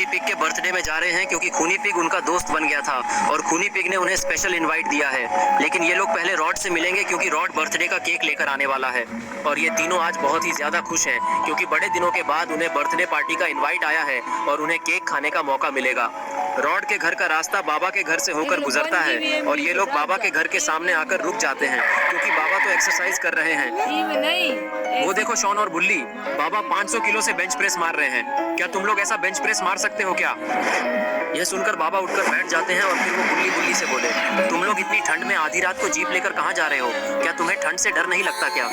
खूनी पिग के बर्थडे में जा रहे हैं क्योंकि खूनी पिग उनका दोस्त बन गया था और खूनी पिग ने उन्हें स्पेशल इनवाइट दिया है। लेकिन ये लोग पहले रॉड से मिलेंगे क्योंकि रॉड बर्थडे का केक लेकर आने वाला है। और ये तीनों आज बहुत ही ज्यादा खुश हैं क्योंकि बड़े दिनों के बाद उन्हें बर्थडे पार्टी का इनवाइट आया है और उन्हें केक खाने का मौका मिलेगा। रॉड के घर का रास्ता बाबा के घर से होकर गुजरता है और ये लोग बाबा के घर के सामने आकर रुक जाते हैं क्योंकि बाबा तो एक्सरसाइज कर रहे हैं। वो देखो शॉन और बुल्ली, बाबा 500 किलो से बेंच प्रेस मार रहे हैं। क्या तुम लोग ऐसा बेंच प्रेस मार सकते हो क्या? यह सुनकर बाबा उठकर बैठ जाते हैं और फिर वो बुल्ली से बोले, तुम लोग इतनी ठंड में आधी रात को जीप लेकर कहाँ जा रहे हो? क्या तुम्हें ठंड से डर नहीं लगता क्या?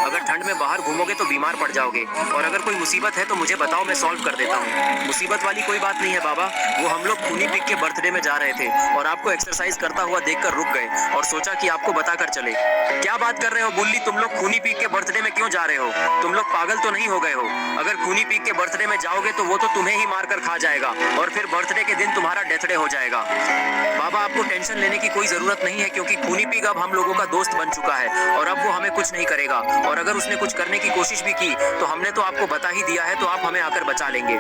अगर ठंड में बाहर घूमोगे तो बीमार पड़ जाओगे और अगर कोई मुसीबत है तो मुझे बताओ, मैं सॉल्व कर देता हूँ। मुसीबत वाली कोई बात नहीं है बाबा, वो हम लोग खूनी पिग के बर्थडे में जा रहे थे और आपको एक्सरसाइज करता हुआ देखकर रुक गए और सोचा कि आपको बताकर चले। क्या बात कर रहे हो बुल्ली, तुम लोग खूनी पिग के बर्थडे में क्यों जा रहे हो? तुम लोग पागल तो नहीं हो गए हो? अगर खूनी पिग के बर्थडे में जाओगे तो वो तो तुम्हें ही मारकर खा जाएगा और फिर बर्थडे के दिन तुम्हारा डेथ डे हो जाएगा। बाबा आपको टेंशन लेने की कोई जरूरत नहीं है क्योंकि खूनी पिग अब हम लोगों का दोस्त बन चुका है और अब वो हमें कुछ नहीं करेगा और अगर उसने कुछ करने की कोशिश भी की तो हमने तो आपको बता ही दिया है, तो आप हमें आकर बचा लेंगे।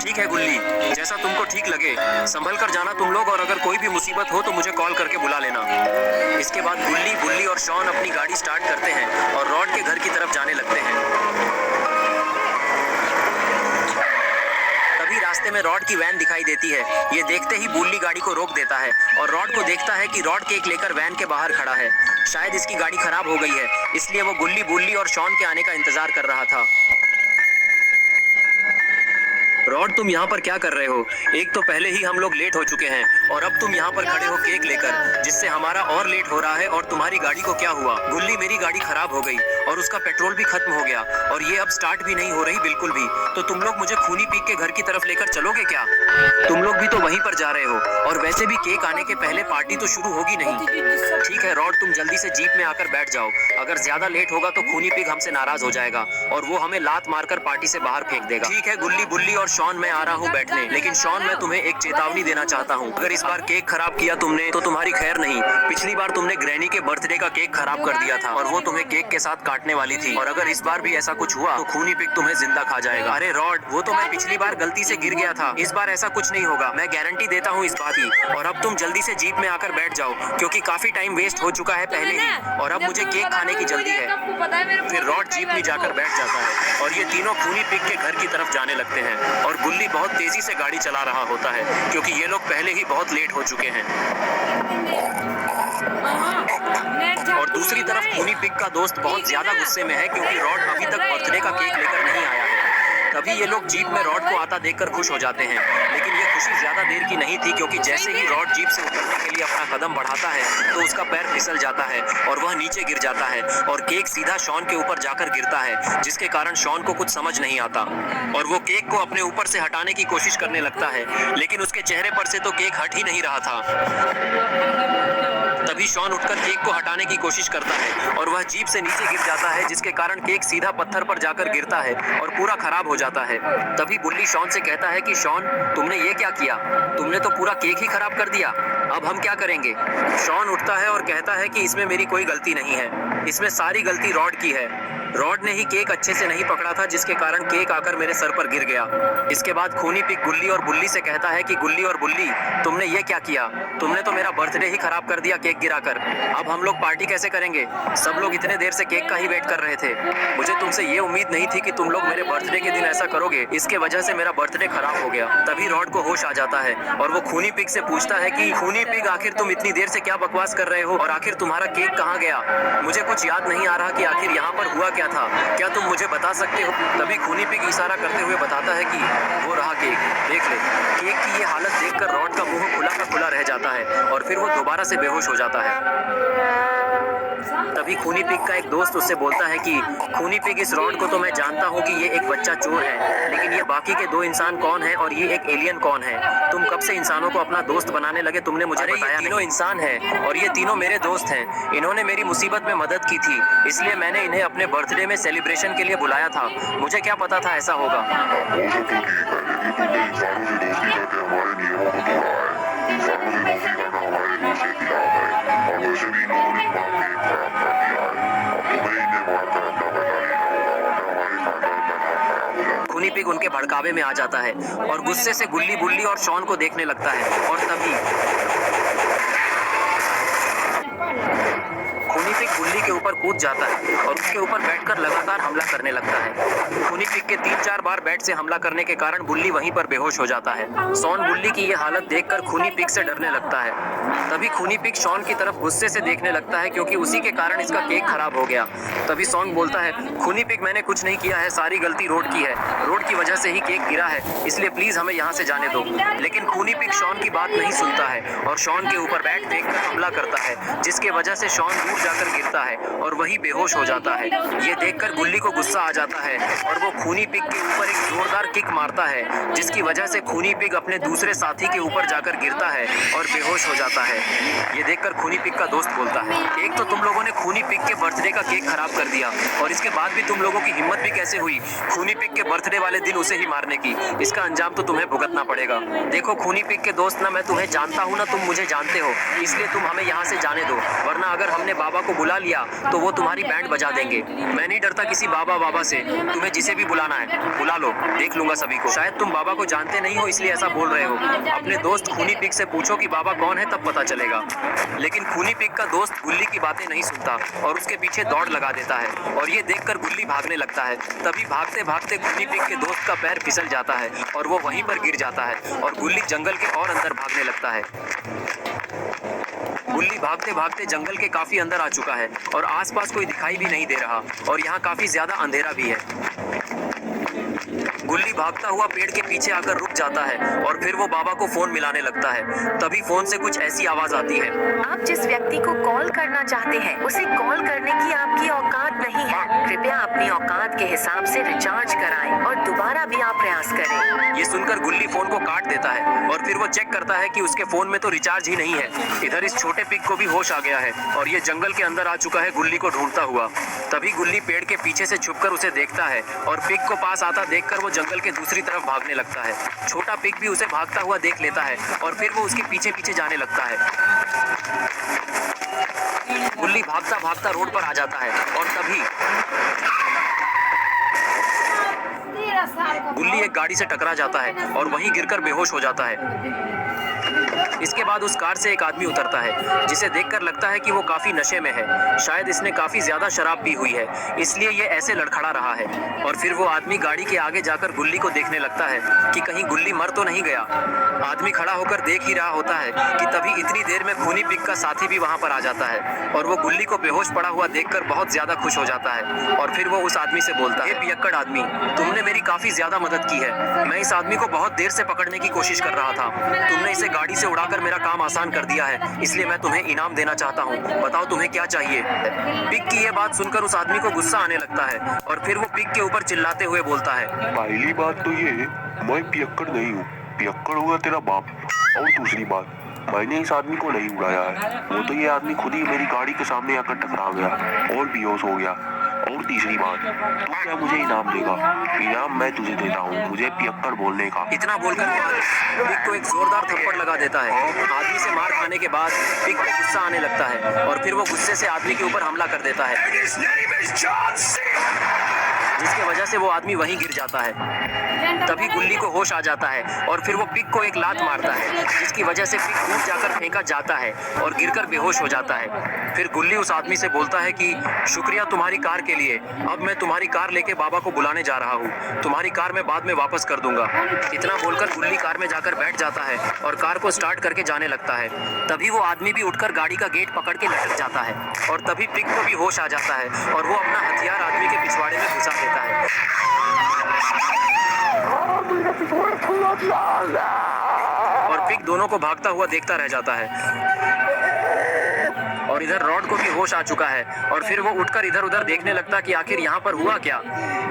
ठीक है गुल्ली, जैसा तुमको ठीक लगे। संभल कर जाना तुम लोग और अगर कोई भी मुसीबत हो तो मुझे कॉल करके बुला लेना। इसके बाद गुल्ली, बुल्ली और शॉन अपनी गाड़ी स्टार्ट करते हैं और रॉड के घर की तरफ जाने लगते हैं। तभी रास्ते में रॉड की वैन दिखाई देती है। ये देखते ही बुल्ली गाड़ी को रोक देता है और रॉड को देखता है कि रॉड केक लेकर वैन के बाहर खड़ा है। शायद इसकी गाड़ी खराब हो गई है, इसलिए वो गुल्ली, बुल्ली और शॉन के आने का इंतजार कर रहा था। रॉड, तुम यहाँ पर क्या कर रहे हो? एक तो पहले ही हम लोग लेट हो चुके हैं और अब तुम यहाँ पर खड़े हो केक लेकर, जिससे हमारा और लेट हो रहा है। और तुम्हारी गाड़ी को क्या हुआ? गुल्ली, मेरी गाड़ी खराब हो गई और उसका पेट्रोल भी खत्म हो गया और ये अब स्टार्ट भी नहीं हो रही बिल्कुल भी। तो तुम लोग मुझे खूनी पिग के घर की तरफ लेकर चलोगे क्या? तुम लोग भी तो वहीं पर जा रहे हो और वैसे भी केक आने के पहले पार्टी तो शुरू होगी नहीं। ठीक है रॉड, तुम जल्दी से जीप में आकर बैठ जाओ। अगर ज्यादा लेट होगा तो खूनी पिग हमसे नाराज हो जाएगा और वो हमें लात मारकर पार्टी से बाहर फेंक देगा। ठीक है गुल्ली, बुल्ली और शॉन, मैं आ रहा हूँ बैठने। लेकिन शॉन, मैं तुम्हें एक चेतावनी देना चाहता हूँ। अगर इस बार केक खराब किया तुमने तो तुम्हारी खैर नहीं। पिछली बार तुमने ग्रैनी के बर्थडे का केक खराब कर दिया था और वो तुम्हें केक के साथ काटने वाली थी और अगर इस बार भी ऐसा कुछ हुआ तो खूनी पिग तुम्हें जिंदा खा जाएगा। अरे रॉड, वो तो मैं पिछली बार गलती से गिर गया था, इस बार ऐसा कुछ नहीं होगा, मैं गारंटी देता हूँ इस बात की। और अब तुम जल्दी से जीप में आकर बैठ जाओ क्योंकि काफी टाइम वेस्ट हो चुका है पहले ही और अब मुझे केक खाने की जल्दी है। फिर रॉड जीप में जाकर बैठ जाता है और ये तीनों खूनी पिग के घर की तरफ जाने लगते हैं और गुल्ली बहुत तेजी से गाड़ी चला रहा होता है क्योंकि ये लोग पहले ही बहुत लेट हो चुके हैं। और दूसरी तरफ खूनी पिग का दोस्त बहुत ज्यादा गुस्से में है क्योंकि रॉड अभी तक बर्थडे का केक लेकर नहीं आया है। तभी ये लोग जीप में रॉड को आता देखकर खुश हो जाते हैं, लेकिन ये खुशी ज्यादा देर की नहीं थी क्योंकि जैसे ही रॉड जीप से उतरने के लिए अपना कदम बढ़ाता है तो उसका पैर फिसल जाता है और वह नीचे गिर जाता है और केक सीधा शॉन के ऊपर जाकर गिरता है, जिसके कारण शॉन को कुछ समझ नहीं आता और वो केक को अपने ऊपर से हटाने की कोशिश करने लगता है, लेकिन उसके चेहरे पर से तो केक हट ही नहीं रहा था। तभी शॉन उठकर केक को हटाने की कोशिश करता है और वह जीप से नीचे गिर जाता है, जिसके कारण केक सीधा पत्थर पर जाकर गिरता है और पूरा खराब हो जाता है। तभी बुल्ली शॉन से कहता है कि शॉन, तुमने ये क्या किया? तुमने तो पूरा केक ही खराब कर दिया, अब हम क्या करेंगे? शॉन उठता है और कहता है कि इसमें मेरी कोई गलती नहीं है, इसमें सारी गलती रॉड की है। रॉड ने ही केक अच्छे से नहीं पकड़ा था, जिसके कारण केक आकर मेरे सर पर गिर गया। इसके बाद खूनी पिग गुल्ली और बुल्ली से कहता है कि गुल्ली और बुल्ली, तुमने ये क्या किया? तुमने तो मेरा बर्थडे ही खराब कर दिया केक गिराकर। अब हम लोग पार्टी कैसे करेंगे? सब लोग इतने देर से केक का ही वेट कर रहे थे। मुझे तुमसे ये उम्मीद नहीं थी कि तुम लोग मेरे बर्थडे के दिन ऐसा करोगे, इसके वजह से मेरा बर्थडे खराब हो गया। तभी रॉड को होश आ जाता है और वो खूनी पिग से पूछता है कि खूनी पिग, आखिर तुम इतनी देर से क्या बकवास कर रहे हो और आखिर तुम्हारा केक कहाँ गया? मुझे कुछ याद नहीं आ रहा कि आखिर यहाँ पर हुआ क्या था, क्या तुम मुझे बता सकते हो? तभी खूनी पिग इशारा करते हुए बताता है कि वो रहा केक, देख ले। केक की ये हालत देखकर रॉड का मुंह खुला का खुला रह जाता है और फिर वो दोबारा से बेहोश हो जाता है। तभी खूनी पिग का एक दोस्त उससे बोलता है कि खूनी पिग, इस रॉड को तो मैं जानता हूँ कि ये एक बच्चा चोर है, लेकिन ये बाकी के दो इंसान कौन है और ये एक एलियन कौन है? तुम कब से इंसानों को अपना दोस्त बनाने लगे, तुमने मुझे बताया? तीनों इंसान हैं और ये तीनों मेरे दोस्त हैं। इन्होंने मेरी मुसीबत में मदद की थी, इसलिए मैंने इन्हें अपने बर्थडे में सेलिब्रेशन के लिए बुलाया था। मुझे क्या पता था ऐसा होगा। खूनी पिग उनके भड़कावे में आ जाता है और गुस्से से गुल्ली बुल्ली और शॉन को देखने लगता है। और तभी खूनी पिग गुल्ली के ऊपर कूद जाता है और उसके ऊपर बैठकर लगातार हमला करने लगता है। खूनी पिग के 3-4 बार बैट से हमला करने के कारण बुल्ली वहीं पर बेहोश हो जाता है। शॉन बुल्ली की ये हालत देखकर खूनी पिग से डरने लगता है। तभी खूनी पिग शॉन की तरफ गुस्से से देखने लगता है क्योंकि उसी के कारण इसका केक खराब हो गया। तभी शॉन बोलता है, खूनी पिग मैंने कुछ नहीं किया है, सारी गलती रोड की है, रोड की वजह से ही केक गिरा है, इसलिए प्लीज हमें यहाँ से जाने दो। लेकिन खूनी पिग शॉन की बात नहीं सुनता है और शॉन के ऊपर बैट फेंककर हमला करता है, जिसके वजह से शॉन दूर जाकर गिरता है और वही बेहोश हो जाता है। ये देखकर गुल्ली को गुस्सा आ जाता है और वो खूनी पिग के ऊपर एक जोरदार किक मारता है, जिसकी वजह से खूनी पिग अपने दूसरे साथी के ऊपर जाकर गिरता है और बेहोश हो जाता है। ये देखकर खूनी पिग का दोस्त बोलता है, एक तो तुम लोगों ने खूनी पिग के बर्थडे का केक खराब कर दिया और इसके बाद भी तुम लोगों की हिम्मत भी कैसे हुई खूनी पिग के बर्थडे वाले दिन उसे ही मारने की। इसका अंजाम तो तुम्हें भुगतना पड़ेगा। देखो खूनी पिग के दोस्त, ना मैं तुम्हें जानता हूँ ना तुम मुझे जानते हो, इसलिए तुम हमें यहाँ से जाने दो, वरना अगर हमने बाबा को बुला लिया तो वो तुम्हारी बैंड बजा देंगे। मैं नहीं डरता किसी बाबा से, तुम्हें जिसे भी बुलाना है बुला लो, देख लूंगा सभी को। शायद तुम बाबा को जानते नहीं हो इसलिए ऐसा बोल रहे हो। अपने दोस्त खूनी पिग से पूछो कि बाबा कौन है, तब पता चलेगा। लेकिन खूनी पिग का दोस्त गुल्ली की बातें नहीं सुनता और उसके पीछे दौड़ लगा देता है और ये देखकर गुल्ली भागने लगता है। तभी भागते भागते खूनी पिग के दोस्त का पैर फिसल जाता है और वो वहीं पर गिर जाता है और गुल्ली जंगल के और अंदर भागने लगता है। गुल्ली भागते भागते जंगल के काफी अंदर आ चुका है और आसपास कोई दिखाई भी नहीं दे रहा और यहाँ काफी ज्यादा अंधेरा भी है। गुल्ली भागता हुआ पेड़ के पीछे आकर रुक जाता है और फिर वो बाबा को फोन मिलाने लगता है। तभी फोन से कुछ ऐसी आवाज आती है, आप जिस व्यक्ति को कॉल करना चाहते हैं उसे कॉल करने की आपकी औकात नहीं है, कृपया अपनी औकात के हिसाब से रिचार्ज कराएं और दोबारा भी आप प्रयास करें। ये सुनकर गुल्ली फोन को काट देता है और फिर वो चेक करता है कि उसके फोन में तो रिचार्ज ही नहीं है। इधर इस छोटे पिग को भी होश आ गया है और ये जंगल के अंदर आ चुका है गुल्ली को ढूंढता हुआ। तभी गुल्ली पेड़ के पीछे से छुपकर उसे देखता है और पिग को पास आता देखकर वो जंगल के दूसरी तरफ भागने लगता है। छोटा पिग भी उसे भागता हुआ देख लेता है और फिर वो उसके पीछे पीछे जाने लगता है। गुल्ली भागता भागता रोड पर आ जाता है और तभी गुल्ली एक गाड़ी से टकरा जाता है और वहीं गिरकर बेहोश हो जाता है। इसके बाद उस कार से एक आदमी उतरता है, जिसे देखकर लगता है कि वो काफी नशे में है। शायद इसने काफी ज्यादा शराब पी हुई है, इसलिए ये ऐसे लड़खड़ा रहा है। और फिर वो आदमी गाड़ी के आगे जाकर गुल्ली को देखने लगता है कि कहीं गुल्ली मर तो नहीं गया। आदमी खड़ा होकर देख ही रहा होता है कि तभी इतनी देर में खूनी पिग का साथी भी वहां पर आ जाता है और वो गुल्ली को बेहोश पड़ा हुआ देखकर बहुत ज्यादा खुश हो जाता है। और फिर वो उस आदमी से बोलता है, पियक्कड़ आदमी, तुमने मेरी काफी ज्यादा मदद की है। मैं इस आदमी को बहुत देर से पकड़ने की कोशिश कर रहा था, तुमने इसे गाड़ी से उड़ाकर मेरा काम आसान कर दिया है, इसलिए मैं तुम्हें इनाम देना चाहता हूँ। बताओ तुम्हें क्या चाहिए। पिग की ये बात सुनकर उस आदमी को गुस्सा आने लगता है और फिर वो पिग के ऊपर चिल्लाते हुए बोलता है, पहली बात तो ये, मैं पियक्कड़ नहीं हूँ, पियक्कड़ होगा तेरा बाप। और दूसरी बात, मैंने इस आदमी को नहीं उड़ाया है, वो तो ये आदमी खुद ही मेरी गाड़ी के सामने आकर टकरा गया और बेहोश हो गया। और तीसरी बात, तू क्या मुझे इनाम देगा? इनाम मैं तुझे देता हूँ, मुझे पियक्कड़ बोलने का। इतना बोलकर पिग को एक जोरदार थप्पड़ लगा देता है। आदमी से मार खाने के बाद पिग को गुस्सा आने लगता है और फिर वो गुस्से से आदमी के ऊपर हमला कर देता है, जिसकी वजह से वो आदमी वहीं गिर जाता है। तभी गुल्ली को होश आ जाता है और फिर वो पिग को एक लात मारता है, जिसकी वजह से पिग कूद जाकर फेंका जाता है और गिरकर बेहोश हो जाता है। फिर गुल्ली उस आदमी से बोलता है कि शुक्रिया तुम्हारी कार के लिए, अब मैं तुम्हारी कार लेके बाबा को बुलाने जा रहा हूँ, तुम्हारी कार मैं बाद में वापस कर दूंगा। इतना बोलकर गुल्ली कार में जाकर बैठ जाता है और कार को स्टार्ट करके जाने लगता है। तभी वो आदमी भी उठकर गाड़ी का गेट पकड़ के लटक जाता है और तभी पिग को भी होश आ जाता है और वो अपना हथियार आदमी के पिछवाड़े में घुसा देता है और पिग दोनों को भागता हुआ देखता रह जाता है। और इधर रॉड को भी होश आ चुका है और फिर वो उठकर इधर उधर देखने लगता कि आखिर यहाँ पर हुआ क्या।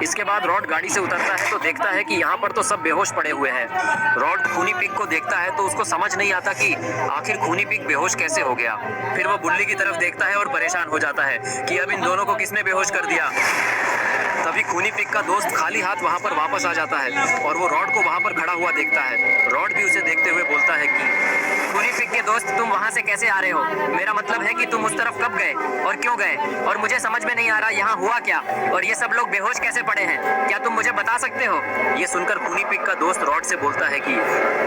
इसके बाद रॉड गाड़ी से उतरता है तो देखता है कि यहाँ पर तो सब बेहोश पड़े हुए हैं। रॉड खूनी पिग को देखता है तो उसको समझ नहीं आता कि आखिर खूनी पिग बेहोश कैसे हो गया। फिर वो गुल्ली की तरफ देखता है और परेशान हो जाता है कि अब इन दोनों को किसने बेहोश कर दिया। तभी खूनी पिग का दोस्त खाली हाथ वहाँ पर वापस आ जाता है और वो रॉड को वहाँ पर खड़ा हुआ देखता है। रॉड भी उसे देखते हुए बोलता है कि खूनी पिग के दोस्त, तुम वहाँ से कैसे आ रहे हो? मेरा मतलब है कि तुम उस तरफ कब गए और क्यों गए, और मुझे समझ में नहीं आ रहा यहाँ हुआ क्या, और ये सब लोग बेहोश कैसे पड़े हैं, क्या तुम मुझे बता सकते हो? ये सुनकर खूनी पिग का दोस्त रॉड से बोलता है कि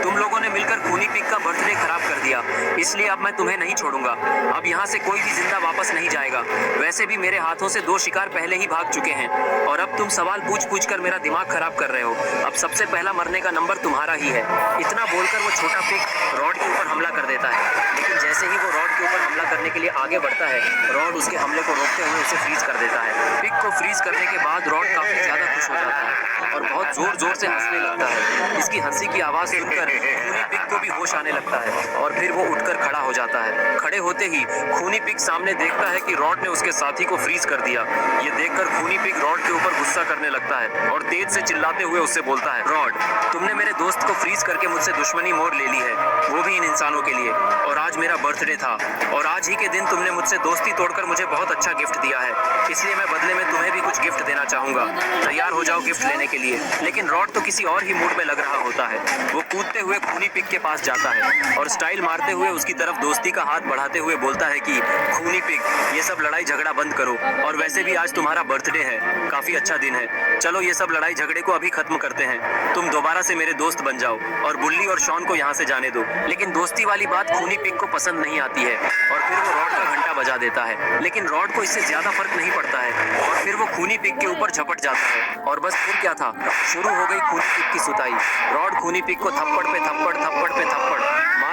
तुम लोगों ने मिलकर खूनी पिग का बर्थडे खराब कर दिया, इसलिए अब मैं तुम्हें नहीं छोड़ूंगा। अब यहाँ से कोई भी जिंदा वापस नहीं जाएगा। वैसे भी मेरे हाथों से 2 शिकार पहले ही भाग चुके हैं और अब तुम सवाल पूछ कर मेरा दिमाग खराब कर रहे हो। अब सबसे पहला मरने का नंबर तुम्हारा ही है। इतना बोलकर वो छोटा पिग रॉड के ऊपर हमला कर देता है, लेकिन जैसे ही वो रॉड के ऊपर हमला करने के लिए आगे बढ़ता है, रॉड उसके हमले को रोकते हुए उसे फ्रीज कर देता है। पिग को फ्रीज करने के बाद रॉड काफी ज्यादा खुश हो जाता है और बहुत जोर जोर से हंसने लगता है। इसकी हंसी की आवाज सुनकर खूनी पिग को भी होश आने लगता है और फिर वो उठकर खड़ा हो जाता है। खड़े होते ही खूनी पिग सामने देखता है कि रॉड ने उसके साथी को फ्रीज कर दिया। ये देखकर खूनी पिग रॉड के ऊपर गुस्सा करने लगता है और तेज से चिल्लाते हुए उससे बोलता है, रॉड, तुमने मेरे दोस्त को फ्रीज करके मुझसे दुश्मनी मोड़ ले ली है, वो भी इन इंसानों के लिए, और आज मेरा बर्थडे था और आज ही के दिन तुमने मुझसे दोस्ती तोड़कर मुझे बहुत अच्छा गिफ्ट दिया है, इसलिए मैं बदले में तुम्हें भी कुछ गिफ्ट देना चाहूंगा। तैयार हो जाओ गिफ्ट लेने के लिए। लेकिन रॉड तो किसी और ही मूड में लग रहा होता है। वो कूदते हुए खूनी पिग के पास जाता है और स्टाइल मारते हुए उसकी तरफ दोस्ती का हाथ बढ़ाते हुए बोलता है कि खूनी पिग, ये सब लड़ाई झगड़ा बंद करो, और वैसे भी आज तुम्हारा बर्थडे है, काफी अच्छा दिन है, चलो ये सब लड़ाई झगड़े को अभी खत्म करते हैं। तुम दोबारा से मेरे दोस्त बन जाओ और बुल्ली और शॉन को यहाँ से जाने दो। लेकिन दोस्ती वाली बात खूनी पिग को पसंद नहीं आती है और फिर वो रॉड का घंटा बजा देता है। लेकिन रॉड को इससे ज्यादा फर्क नहीं पड़ता है और फिर वो खूनी पिग के ऊपर झपट जाता है और बस फिर क्या था, शुरू हो गई खूनी पिग की सुताई। रॉड खूनी पिग को थप्पड़ पे थप्पड़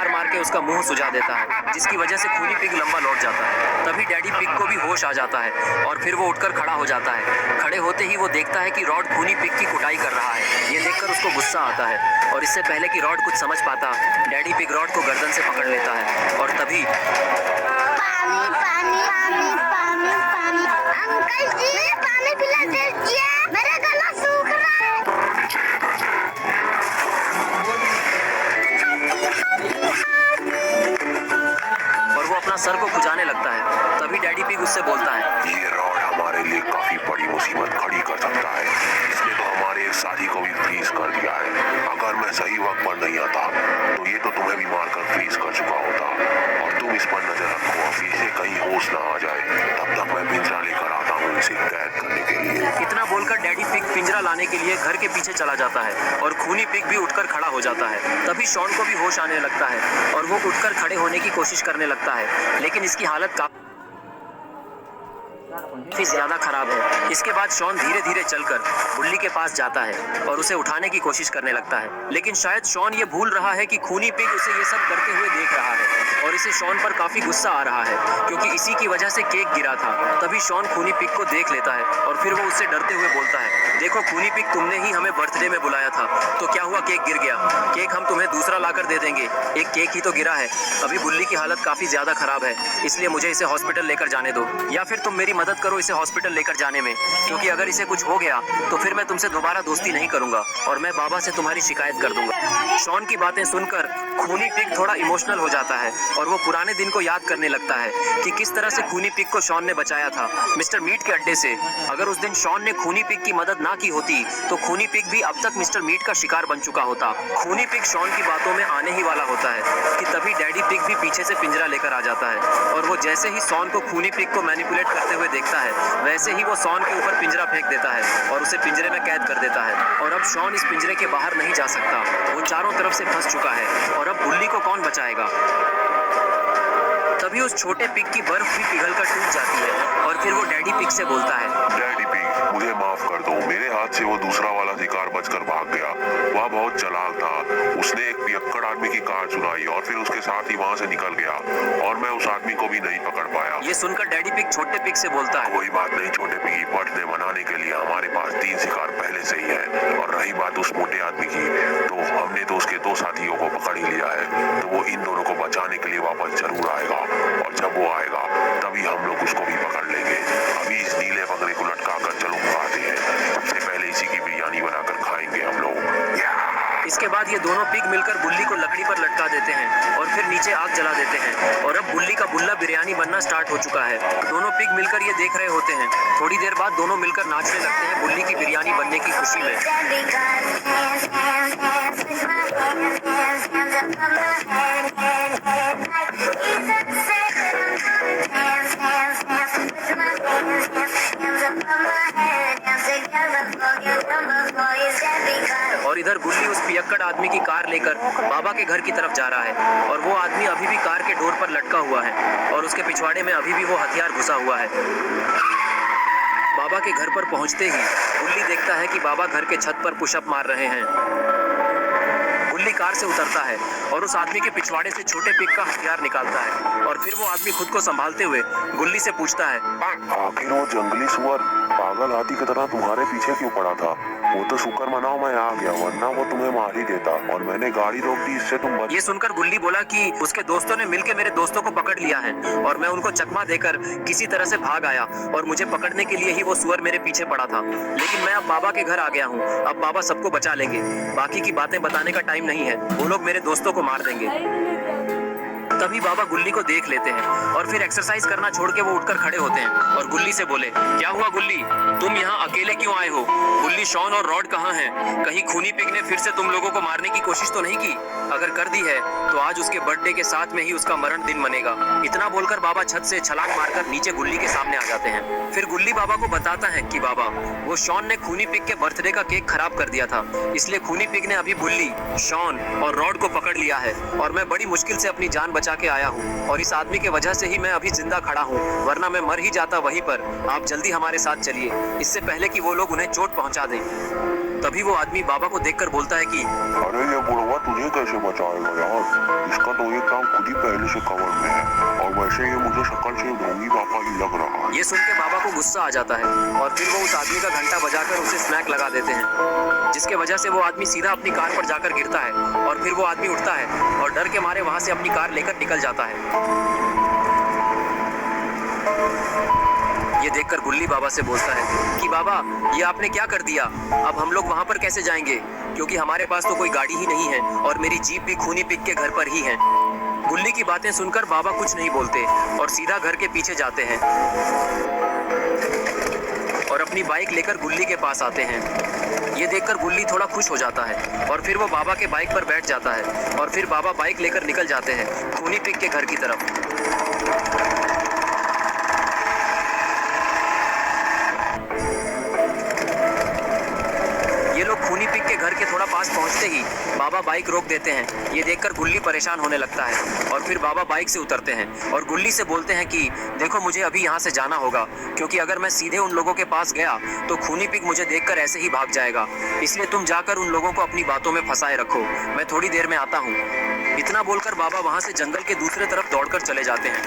मार के उसका मुंह सुझा देता है, जिसकी वजह से खूनी पिग लंबा लौट जाता है। तभी डैडी पिग को भी होश आ जाता है और फिर वो उठकर खड़ा हो जाता है। खड़े होते ही वो देखता है कि रॉड खूनी पिग की कुटाई कर रहा है। ये देखकर उसको गुस्सा आता है और इससे पहले कि रॉड कुछ समझ पाता, डैडी पिग रॉड को गर्दन से पकड़ लेता है और तभी पानी पानी पानी पानी पानी अंकल जी पानी पिला दीजिए, मेरा गला सूख रहा है। और वो अपना सर को खुजाने लगता है। तभी डैडी पिग उससे बोलता है, ये रॉड हमारे लिए काफी बड़ी मुसीबत खड़ी कर सकता है। इसने तो हमारे एक साथी को भी फ्रीज कर दिया है। अगर मैं सही वक्त पर नहीं आता तो ये तो तुम्हें भी मारकर फ्रीज कर चुका होता। और तुम इस पर नजर रखो, अभी इसे कहीं होश ना आ जाए, तब तक मैं पिंजरा लेकर आता हूँ इसे कैद करने के लिए। इतना बोलकर डैडी पिग पिंजरा लाने के लिए घर के पीछे चला जाता है और खूनी पिग भी उठकर खड़ा हो जाता है। तभी शॉन को भी होश आने लगता है और वो उठकर खड़े होने की कोशिश करने लगता है, लेकिन इसकी हालत काफी ज्यादा खराब है। इसके बाद शॉन धीरे धीरे चलकर बुल्ली के पास जाता है और उसे उठाने की कोशिश करने लगता है, लेकिन शायद शॉन ये भूल रहा है कि खूनी पिग उसे ये सब करते हुए देख रहा है और इसे शॉन पर काफी गुस्सा आ रहा है क्योंकि इसी की वजह से केक गिरा था। तभी शॉन खूनी पिग को देख लेता है और फिर वो उससे डरते हुए बोलता है, देखो खूनी पिग, तुमने ही हमें बर्थडे में बुलाया था, तो क्या हुआ, केक गिर गया, केक हम तुम्हें दूसरा लाकर दे देंगे, एक केक ही तो गिरा है। अभी बुल्ली की हालत काफी ज्यादा खराब है, इसलिए मुझे इसे हॉस्पिटल लेकर जाने दो, या फिर तुम मेरी मदद करो इसे हॉस्पिटल लेकर जाने में, क्योंकि अगर इसे कुछ हो गया तो फिर मैं तुमसे दोबारा दोस्ती नहीं करूंगा और मैं बाबा से तुम्हारी शिकायत कर दूंगा। शॉन की बातें सुनकर खूनी पिग थोड़ा इमोशनल हो जाता है और वो पुराने दिन को याद करने लगता है कि किस तरह से खूनी पिग को शॉन ने बचाया था मिस्टर मीट के अड्डे से। अगर उस दिन शॉन ने खूनी पिग की मदद ना की होती तो खूनी पिग भी अब तक मिस्टर मीट का शिकार बन चुका होता। खूनी पिग शॉन की बातों में आने ही वाला होता है कि तभी डैडी पिग भी पीछे से पिंजरा लेकर आ जाता है और वो जैसे ही शॉन को खूनी पिग को मैनिपुलेट करते हुए देखता है, वैसे ही वो शॉन के ऊपर पिंजरा फेंक देता है और उसे पिंजरे में कैद कर देता है। और अब शॉन इस पिंजरे के बाहर नहीं जा सकता, वो चारों तरफ से फंस चुका है और अब बुल्ली को कौन बचाएगा। तभी उस छोटे पिग की बर्फ भी पिघलकर टूट जाती है और फिर वो डैडी पिग से बोलता है, डैडी पिग, मुझे माफ कर दो, मेरे हाथ से वो दूसरा वाला शिकार बचकर भाग गया। वह बहुत चालाक था, उसने एक पियक्कड़ आदमी की कार चुराई और फिर उसके साथ ही वहाँ से निकल गया और मैं उस आदमी को भी नहीं पकड़ पाया। ये सुनकर डैडी पिग छोटे पिग से बोलता है, कोई बात नहीं छोटे पिग, बर्थडे मनाने के लिए हमारे पास 3 शिकार पहले से ही है। और रही बात उस मोटे आदमी की, तो हमने तो उसके 2 साथियों को पकड़ ही लिया है, तो वो इन दोनों को बचाने के लिए वापस जरूर आएगा और जब वो आएगा तभी हम लोग उसको भी पकड़ लेंगे। अभी इस नीले बकरे को लटका कर चलो आते हैं, सबसे पहले इसी की बिरयानी बनाकर खाएंगे हम लोग। इसके बाद ये दोनों पिग मिलकर बुल्ली को लकड़ी पर लटका देते हैं और फिर नीचे आग जला देते हैं और अब बुल्ली का बुल्ला बिरयानी बनना स्टार्ट हो चुका है। दोनों पिग मिलकर ये देख रहे होते हैं। थोड़ी देर बाद दोनों मिलकर नाचने लगते हैं बुल्ली की बिरयानी बनने की खुशी में। और इधर गुल्ली उस पियक्कड़ आदमी की कार लेकर बाबा के घर की तरफ जा रहा है और वो आदमी अभी भी कार के डोर पर लटका हुआ है और उसके पिछवाड़े में अभी भी वो हथियार घुसा हुआ है। बाबा के घर पर पहुंचते ही गुल्ली देखता है कि बाबा घर के छत पर पुशअप मार रहे हैं। गुल्ली कार से उतरता है और उस आदमी के पिछवाड़े से छोटे पिग का हथियार निकालता है और फिर वो आदमी खुद को संभालते हुए गुल्ली से पूछता है, आखिर वो जंगली सुअर पागल हाथी की तरह तुम्हारे पीछे क्यों पड़ा था? वो तो शुक्र मनाओ मैं आ गया, वरना वो तुम्हें मार ही देता और मैंने गाड़ी रोक दी, इससे तुम बच। ये सुनकर गुल्ली बोला कि उसके दोस्तों ने मिलकर मेरे दोस्तों को पकड़ लिया है और मैं उनको चकमा देकर किसी तरह से भाग आया और मुझे पकड़ने के लिए ही वो सुअर मेरे पीछे पड़ा था। लेकिन मैं अब बाबा के घर आ गया हूँ, अब बाबा सबको बचा लेंगे। बाकी की बातें बताने का टाइम नहीं है, वो लोग मेरे दोस्तों को मार देंगे। तभी बाबा गुल्ली को देख लेते हैं और फिर एक्सरसाइज करना छोड़ के वो उठकर खड़े होते हैं और गुल्ली से बोले, क्या हुआ गुल्ली, तुम यहाँ अकेले क्यों आए हो? गुल्ली, शॉन और रॉड कहाँ हैं? कहीं खूनी पिग ने फिर से तुम लोगों को मारने की कोशिश तो नहीं की? अगर कर दी है तो आज उसके बर्थडे के साथ में ही उसका मरण दिन मनेगा। इतना बोलकर बाबा छत से छलांग मारकर नीचे गुल्ली के सामने आ जाते हैं। फिर गुल्ली बाबा को बताता है कि बाबा, वो शॉन ने खूनी पिग के बर्थडे का केक खराब कर दिया था, इसलिए खूनी पिग ने अभी गुल्ली, शॉन और रॉड को पकड़ लिया है और मैं बड़ी मुश्किल से अपनी जान बचा के आया हूँ और इस आदमी के वजह से ही मैं अभी जिंदा खड़ा हूँ, वरना मैं मर ही जाता वहीं पर। आप जल्दी हमारे साथ चलिए, इससे पहले कि वो लोग उन्हें चोट पहुंचा दें। तभी वो आदमी बाबा को देखकर बोलता है कि अरे ये बुढ़वा तुझे कैसे बचाएगा यार? इसका तो ये काम खुद ही पहले से कवर में है और वैसे ये मुझे शक्ल से ढोंगी बाबा ही लग रहा है। ये सुन के बाबा को गुस्सा आ जाता है और फिर वो उस आदमी का घंटा बजाकर उसे स्मैक लगा देते हैं, जिसके वजह से वो आदमी सीधा अपनी कार पर जाकर गिरता है और फिर वो आदमी उठता है और डर के मारे वहां से अपनी कार लेकर निकल जाता है। ये देखकर गुल्ली बाबा से बोलता है कि बाबा, ये आपने क्या कर दिया? अब हम लोग वहां पर कैसे जाएंगे? क्योंकि हमारे पास तो कोई गाड़ी ही नहीं है और मेरी जीप भी खूनी पिग के घर पर ही है। गुल्ली की बातें सुनकर बाबा कुछ नहीं बोलते और सीधा घर के पीछे जाते हैं और अपनी बाइक लेकर गुल्ली के पास आते हैं। ये देखकर गुल्ली थोड़ा खुश हो जाता है और फिर वो बाबा के बाइक पर बैठ जाता है और फिर बाबा बाइक लेकर निकल जाते हैं खूनी पिग के घर की तरफ। ये लोग खूनी पिग के घर के थोड़ा पास पहुंचते ही बाबा बाइक रोक देते हैं। ये देखकर गुल्ली परेशान होने लगता है और फिर बाबा बाइक से उतरते हैं और गुल्ली से बोलते हैं कि देखो, मुझे अभी यहाँ से जाना होगा, क्योंकि अगर मैं सीधे उन लोगों के पास गया तो खूनी पिग मुझे देखकर ऐसे ही भाग जाएगा। इसलिए तुम जाकर उन लोगों को अपनी बातों में फंसाए रखो, मैं थोड़ी देर में आता हूँ। इतना बोलकर बाबा वहाँ से जंगल के दूसरे तरफ दौड़कर चले जाते हैं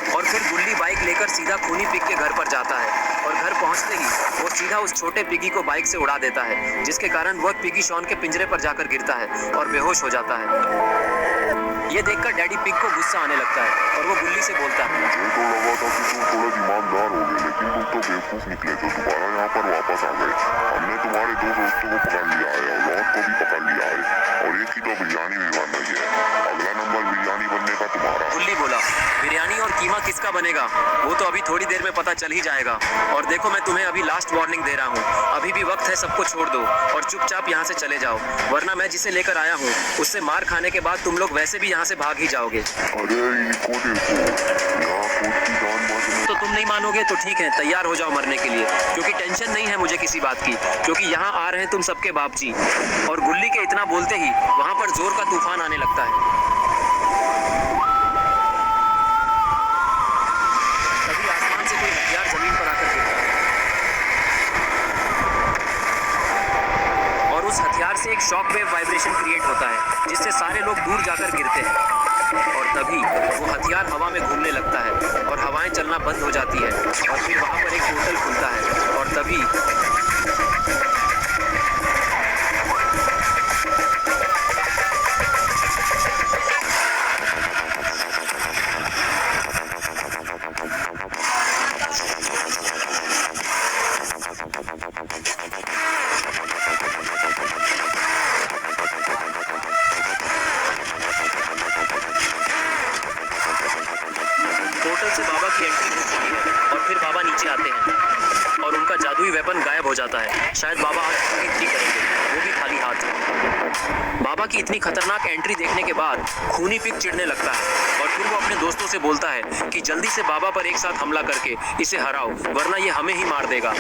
और फिर गुल्ली बाइक लेकर सीधा खूनी पिग के घर पर जाता है और घर पहुंचते ही वो सीधा उस छोटे पिगी को बाइक से उड़ा देता है, जिसके कारण वह पिगी शॉन के पिंजरे पर जाकर गिरता है और बेहोश हो जाता है। ये देखकर डैडी पिग को गुस्सा आने लगता है और वो गुल्ली से बोलता है, मुझे तो लगा था कि तुम थोड़े ईमानदार हो गए, लेकिन तुम तो बेवकूफ निकले जो दोबारा यहाँ पर वापस आ गए। हमने तुम्हारे 2 दोस्तों को पकड़ लिया है और रॉड को भी पकड़ लिया है और एक ही तो बिरयानी भी बन रही है। अगला नंबर बिरयानी बनने का तुम्हारा। गुल्ली बोला, बिरयानी और कीमा किसका बनेगा वो तो अभी थोड़ी देर में पता चल ही जाएगा। और देखो, मैं तुम्हें अभी लास्ट वार्निंग दे रहा हूँ, अभी भी वक्त है, सबको छोड़ दो और चुपचाप यहाँ से चले जाओ, वरना मैं जिसे लेकर आया हूँ उससे मार खाने के बाद तुम लोग वैसे भी यहाँ से भाग ही जाओगे। अरे इनको देखो, यहाँ खुद की जान बचाने। तो तुम नहीं मानोगे तो ठीक है, तैयार हो जाओ मरने के लिए, क्योंकि टेंशन नहीं है मुझे किसी बात की, क्योंकि यहाँ आ रहे हैं तुम सबके बाप जी। और गुल्ली के इतना बोलते ही वहाँ पर जोर का तूफान आने लगता है। तभी आसमान से कोई हथियार जमीन पर आकर गिरता है और उस हथियार से एक शॉक वेव वाइब्रेशन क्रिएट होता है, जिससे सारे लोग दूर जाकर गिरते हैं और तभी वो हथियार हवा में घूमने लगता है और हवाएं चलना बंद हो जाती है और फिर वहाँ पर एक पोर्टल खुलता है और तभी हुई वेपन गायब हो जाता है। शायद बाबा आज एंट्री करेंगे, वो भी खाली हाथ। बाबा की इतनी खतरनाक एंट्री देखने के बाद खूनी पिग चिढ़ने लगता है और फिर वो अपने दोस्तों से बोलता है कि जल्दी से बाबा पर एक साथ हमला करके इसे हराओ, वरना ये हमें ही मार देगा।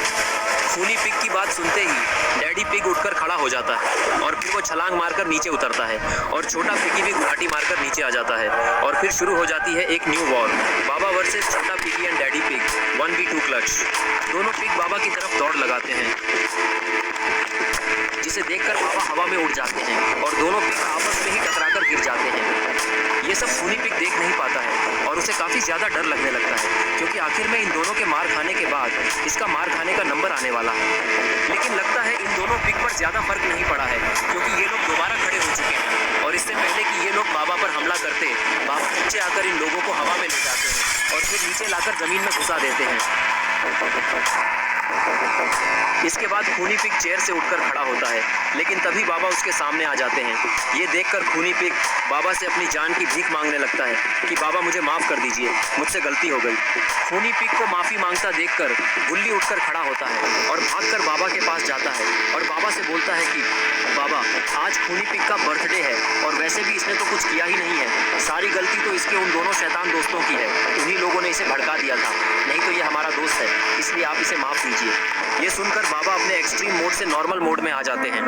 खूनी पिग की बात सुनते ही डैडी पिग उठकर खड़ा हो जाता है और फिर वो छलांग मारकर नीचे उतरता है और छोटा पिगी भी घाटी मारकर नीचे आ जाता है और फिर शुरू हो जाती है एक न्यू वॉर, बाबा वर्सेस छोटा piggy and daddy pig 1v2 clutch. दोनों पिग बाबा की तरफ दौड़ लगाते हैं, जिसे देखकर बाबा हवा में उड़ जाते हैं और दोनों पिग आपस में ही टकराकर गिर जाते हैं। ये सब खूनी पिग देख नहीं पाता है और उसे काफी ज्यादा डर लगने लगता है, क्योंकि आखिर में इन दोनों के मार खाने के बाद इसका मार खाने का नंबर आने वाला है। लेकिन लगता है इन दोनों पिग पर ज्यादा फर्क नहीं पड़ा है, क्योंकि ये लोग दोबारा खड़े हो चुके हैं और इससे पहले कि ये लोग बाबा पर हमला करते, बाबा नीचे आकर इन लोगों को हवा में ले जाते हैं और फिर नीचे लाकर जमीन में घुसा देते हैं। इसके बाद खूनी पिग चेयर से उठकर खड़ा होता है, लेकिन तभी बाबा उसके सामने आ जाते हैं। ये देखकर खूनी पिग बाबा से अपनी जान की भीख मांगने लगता है कि बाबा मुझे माफ कर दीजिए, मुझसे गलती हो गई। खूनी पिग को माफी मांगता देखकर गुल्ली उठकर खड़ा होता है और भागकर बाबा के पास जाता है और बाबा से बोलता है कि बाबा, आज खूनी पिग का बर्थडे है और वैसे भी इसने तो कुछ किया ही नहीं है, सारी गलती तो इसके उन दोनों शैतान दोस्तों की है, उन्हीं लोगों ने इसे भड़का दिया था, नहीं तो ये हमारा दोस्त है, इसलिए आप इसे माफ कीजिए। ये सुनकर बाबा अपने एक्सट्रीम मोड से नॉर्मल मोड में आ जाते हैं।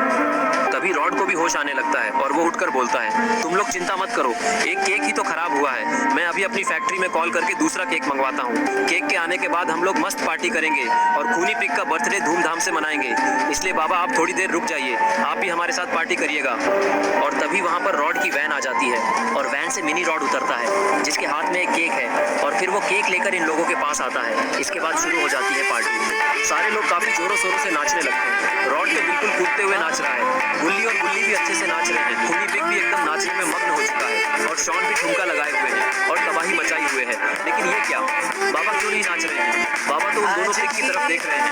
तभी रॉड को भी होश आने लगता है और वो उठकर बोलता है, तुम लोग चिंता मत करो, एक केक ही तो खराब हुआ है, मैं अभी अपनी फैक्ट्री में कॉल करके दूसरा केक मंगवाता हूँ। केक के आने के बाद हम लोग मस्त पार्टी करेंगे और खूनी पिग का बर्थडे धूमधाम से मनाएंगे, इसलिए बाबा आप थोड़ी देर रुक जाइए, आप भी हमारे साथ पार्टी करिएगा। और तभी वहाँ पर रॉड की वैन आ जाती है और वैन से मिनी रॉड उतरता है, जिसके हाथ में एक केक है और फिर वो केक लेकर इन लोगों के पास आता है। इसके बाद शुरू हो जाती है पार्टी। सारे लोग काफी जोरों शोरों से नाचने लगते हैं। रॉड तो बिल्कुल कूदते हुए नाच रहा है, गुल्ली और गुल्ली भी अच्छे से नाच रहे हैं, खूनी पिग भी एकदम नाचने में मग्न हो चुका है और शॉन भी ठुमका लगाए हुए हैं और तबाही मचाई हुए है। लेकिन ये क्या, बाबा क्यों नहीं नाच रहे हैं? बाबा तो उन दोनों पिग की तरफ देख रहे हैं।